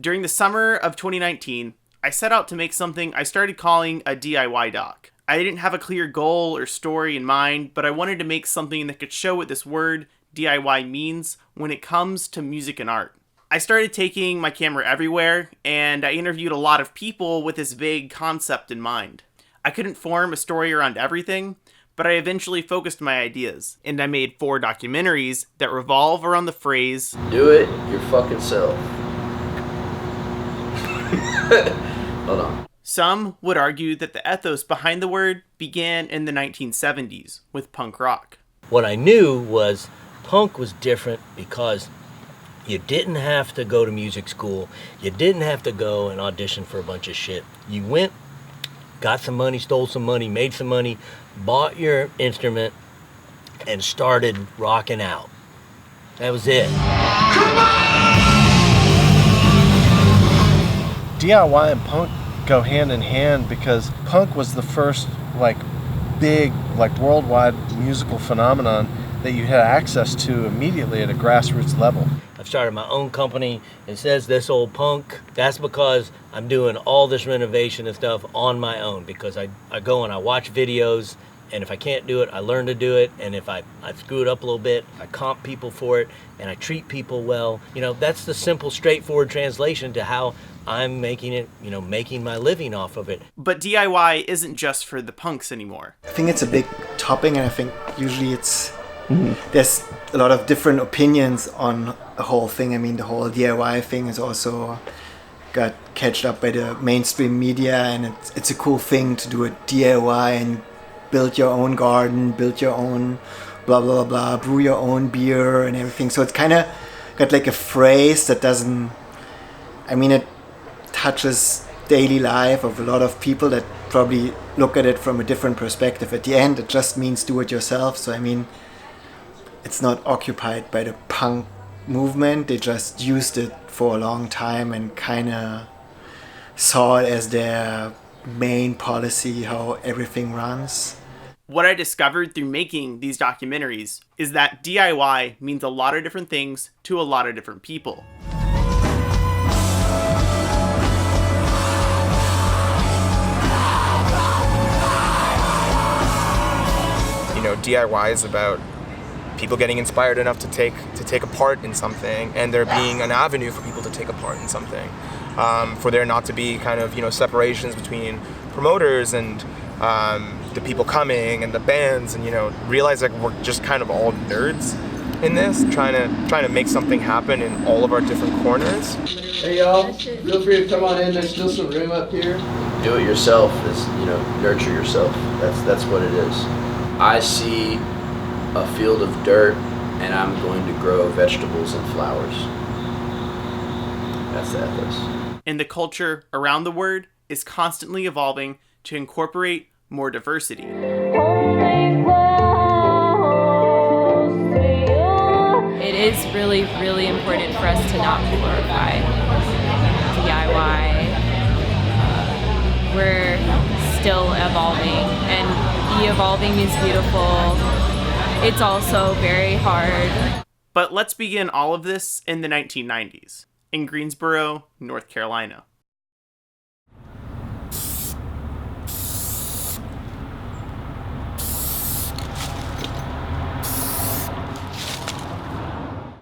During the summer of 2019, I set out to make something I started calling a DIY doc. I didn't have a clear goal or story in mind, but I wanted to make something that could show what this word DIY means when it comes to music and art. I started taking my camera everywhere, and I interviewed a lot of people with this vague concept in mind. I couldn't form a story around everything, but I eventually focused my ideas, and I made 4 documentaries that revolve around the phrase, "Do it your fucking self." Hold on. Some would argue that the ethos behind the word began in the 1970s with punk rock. What I knew was punk was different because you didn't have to go to music school. You didn't have to go and audition for a bunch of shit. You went, got some money, stole some money, made some money, bought your instrument, and started rocking out. That was it. DIY and punk go hand in hand because punk was the first big worldwide musical phenomenon that you had access to immediately at a grassroots level. I've started my own company. It says This Old Punk. That's because I'm doing all this renovation and stuff on my own, because I go and I watch videos, and if I can't do it, I learn to do it, and if I screw it up a little bit, I comp people for it, and I treat people well. That's the simple, straightforward translation to how I'm making it, making my living off of it. But DIY isn't just for the punks anymore. I think it's a big topic, and I think usually there's a lot of different opinions on the whole thing. I mean, the whole DIY thing is also got catched up by the mainstream media, and it's a cool thing to do a DIY and build your own garden, build your own blah, blah, blah, brew your own beer and everything. So it's kind of got a phrase that it touches daily life of a lot of people that probably look at it from a different perspective. At the end, it just means do it yourself. So it's not occupied by the punk movement. They just used it for a long time and kind of saw it as their main policy, how everything runs. What I discovered through making these documentaries is that DIY means a lot of different things to a lot of different people. DIY is about people getting inspired enough to take a part in something, and there being an avenue for people to take a part in something. For there not to be kind of separations between promoters and the people coming and the bands, and realize we're just kind of all nerds in this, trying to make something happen in all of our different corners. Hey y'all, feel free to come on in. There's still some room up here. Do it yourself is nurture yourself. That's what it is. I see a field of dirt, and I'm going to grow vegetables and flowers. That's the ethos. And the culture around the word is constantly evolving to incorporate more diversity. It is really, really important for us to not glorify DIY. We're still evolving, and evolving is beautiful. It's also very hard. But let's begin all of this in the 1990s, in Greensboro, North Carolina.